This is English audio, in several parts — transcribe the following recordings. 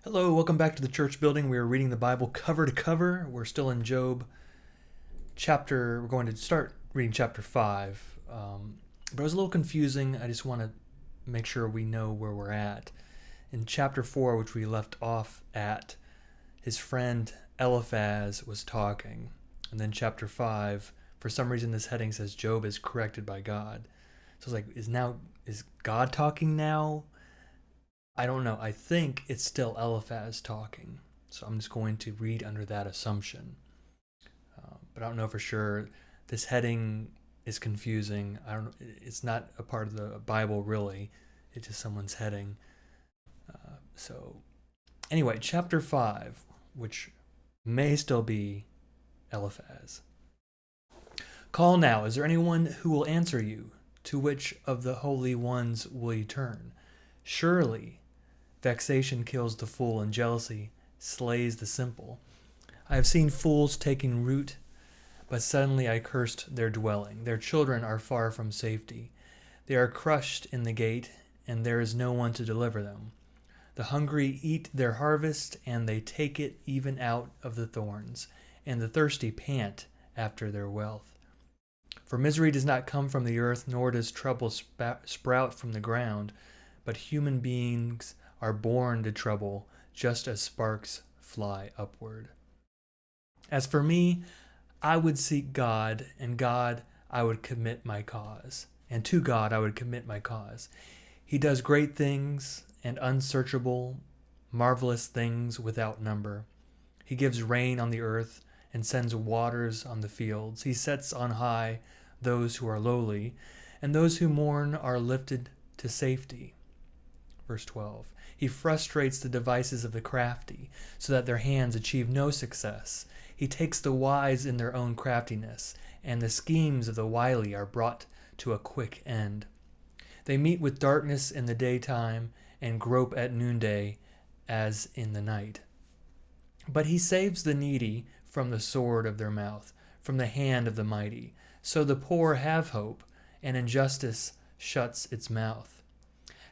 Hello, welcome back to the church building. We are reading the Bible cover to cover. We're still in Job we're going to start reading chapter 5. But it was a little confusing. I just want to make sure we know where we're at. In chapter 4, which we left off at, his friend Eliphaz was talking. And then chapter 5, for some reason this heading says Job is corrected by God. So it's like, is God talking now? I don't know. I think it's still Eliphaz talking. So I'm just going to read under that assumption. But I don't know for sure. This heading is confusing. I don't know. It's not a part of the Bible, really. It's just someone's heading. So anyway, chapter 5, which may still be Eliphaz. Call now. Is there anyone who will answer you? To which of the holy ones will you turn? Surely vexation kills the fool, and jealousy slays the simple. I have seen fools taking root, but suddenly I cursed their dwelling. Their children are far from safety. They are crushed in the gate, and there is no one to deliver them. The hungry eat their harvest, and they take it even out of the thorns, and the thirsty pant after their wealth. For misery does not come from the earth, nor does trouble sprout from the ground, but human beings are born to trouble, just as sparks fly upward. As for me, I would seek God, and God I would commit my cause. And to God I would commit my cause. He does great things and unsearchable, marvelous things without number. He gives rain on the earth and sends waters on the fields. He sets on high those who are lowly, and those who mourn are lifted to safety. Verse 12. He frustrates the devices of the crafty, so that their hands achieve no success. He takes the wise in their own craftiness, and the schemes of the wily are brought to a quick end. They meet with darkness in the daytime, and grope at noonday as in the night. But he saves the needy from the sword of their mouth, from the hand of the mighty. So the poor have hope, and injustice shuts its mouth.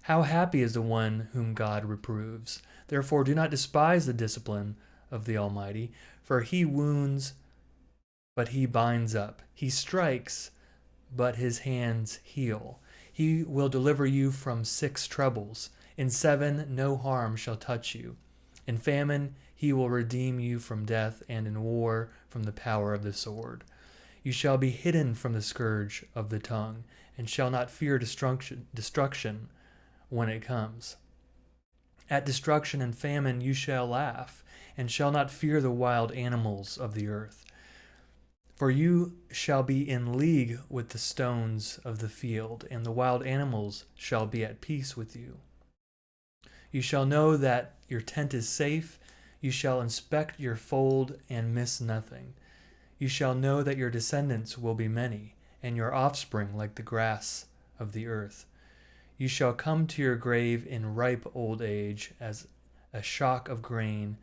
How happy is the one whom God reproves. Therefore do not despise the discipline of the Almighty, for he wounds, but he binds up. He strikes, but his hands heal. He will deliver you from 6 troubles. In 7 no harm shall touch you. In famine he will redeem you from death, and in war from the power of the sword. You shall be hidden from the scourge of the tongue, and shall not fear destruction when it comes. At destruction and famine you shall laugh, and shall not fear the wild animals of the earth. For you shall be in league with the stones of the field, and the wild animals shall be at peace with you. You shall know that your tent is safe. You shall inspect your fold and miss nothing. You shall know that your descendants will be many, and your offspring like the grass of the earth. You shall come to your grave in ripe old age, as a shock of grain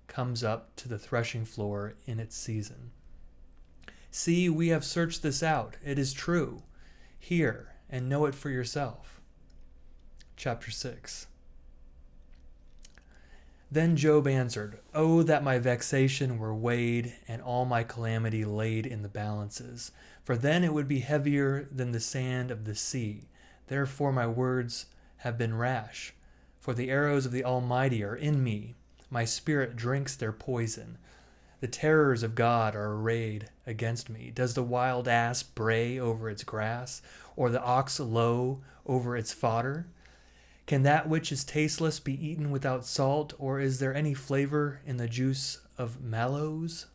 comes up to the threshing floor in its season. See, we have searched this out. It is true. Hear and know it for yourself. Chapter 6. Then Job answered, Oh, that my vexation were weighed, and all my calamity laid in the balances, for then it would be heavier than the sand of the sea. Therefore my words have been rash, for the arrows of the Almighty are in me. My spirit drinks their poison. The terrors of God are arrayed against me. Does the wild ass bray over its grass, or the ox low over its fodder? Can that which is tasteless be eaten without salt, or is there any flavor in the juice of mallows?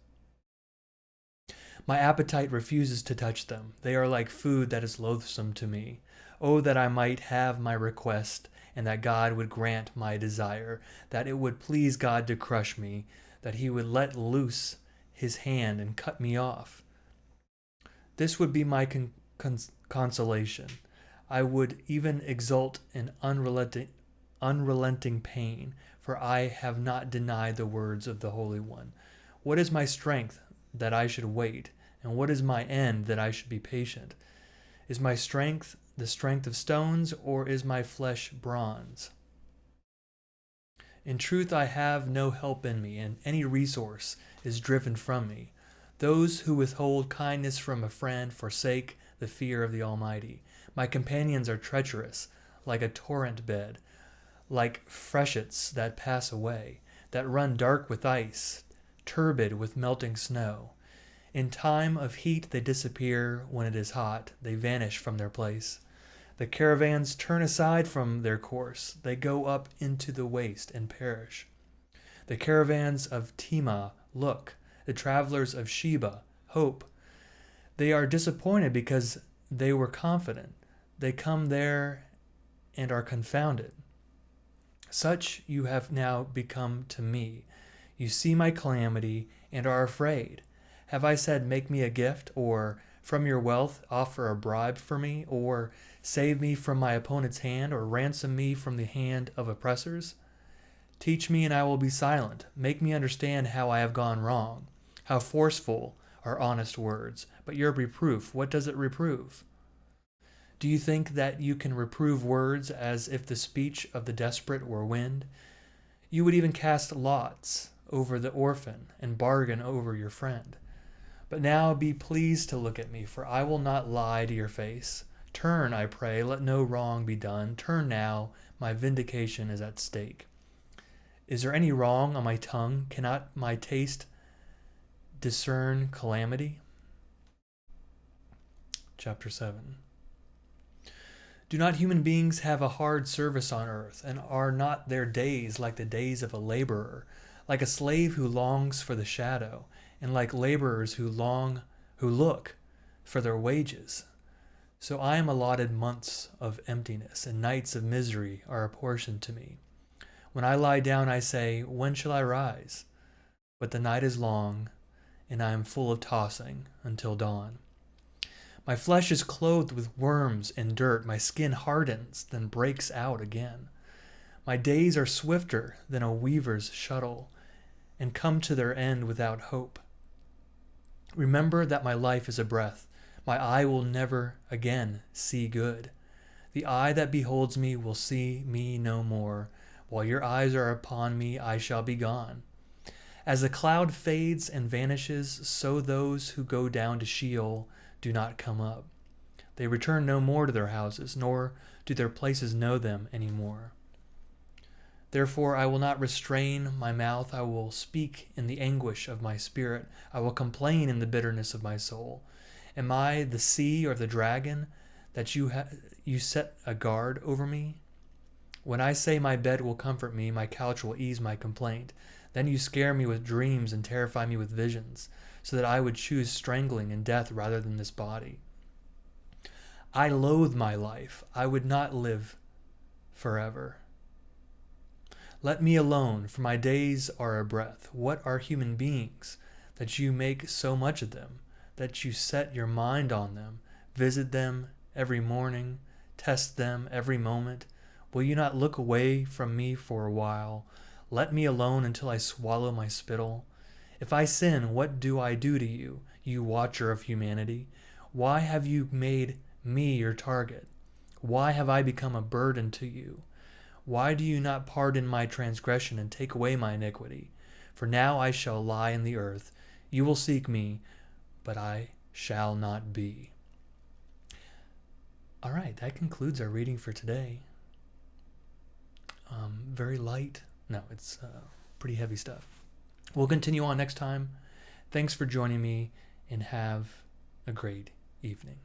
My appetite refuses to touch them. They are like food that is loathsome to me. Oh, that I might have my request, and that God would grant my desire, that it would please God to crush me, that he would let loose his hand and cut me off. This would be my consolation. I would even exult in unrelenting pain, for I have not denied the words of the Holy One. What is my strength that I should wait, and what is my end that I should be patient? Is my strength the strength of stones, or is my flesh bronze? In truth, I have no help in me, and any resource is driven from me. Those who withhold kindness from a friend forsake the fear of the Almighty. My companions are treacherous, like a torrent bed, like freshets that pass away, that run dark with ice, turbid with melting snow. In time of heat they disappear, when it is hot, they vanish from their place. The caravans turn aside from their course, they go up into the waste and perish. The caravans of Tema look, the travelers of Sheba hope. They are disappointed because they were confident. They come there and are confounded. Such you have now become to me. You see my calamity and are afraid. Have I said, make me a gift, or from your wealth offer a bribe for me, or save me from my opponent's hand, or ransom me from the hand of oppressors? Teach me and I will be silent. Make me understand how I have gone wrong. How forceful are honest words. But your reproof, what does it reprove? Do you think that you can reprove words as if the speech of the desperate were wind? You would even cast lots over the orphan and bargain over your friend. But now be pleased to look at me, for I will not lie to your face. Turn, I pray, let no wrong be done. Turn now, my vindication is at stake. Is there any wrong on my tongue? Cannot my taste discern calamity? Chapter 7. Do not human beings have a hard service on earth, and are not their days like the days of a laborer, like a slave who longs for the shadow, and like laborers who look for their wages? So I am allotted months of emptiness, and nights of misery are apportioned to me. When I lie down, I say, when shall I rise? But the night is long, and I am full of tossing until dawn. My flesh is clothed with worms and dirt. My skin hardens, then breaks out again. My days are swifter than a weaver's shuttle, and come to their end without hope. Remember that my life is a breath. My eye will never again see good. The eye that beholds me will see me no more. While your eyes are upon me, I shall be gone. As the cloud fades and vanishes, so those who go down to Sheol do not come up. They return no more to their houses, nor do their places know them any more. Therefore I will not restrain my mouth. I will speak in the anguish of my spirit. I will complain in the bitterness of my soul. Am I the sea or the dragon that you set a guard over me? When I say my bed will comfort me, my couch will ease my complaint, then you scare me with dreams and terrify me with visions, so that I would choose strangling and death rather than this body. I loathe my life. I would not live forever. Let me alone, for my days are a breath. What are human beings, that you make so much of them, that you set your mind on them, visit them every morning, test them every moment? Will you not look away from me for a while? Let me alone until I swallow my spittle. If I sin, what do I do to you, you watcher of humanity? Why have you made me your target? Why have I become a burden to you? Why do you not pardon my transgression and take away my iniquity? For now I shall lie in the earth. You will seek me, but I shall not be. All right, that concludes our reading for today. Very light. No, it's pretty heavy stuff. We'll continue on next time. Thanks for joining me, and have a great evening.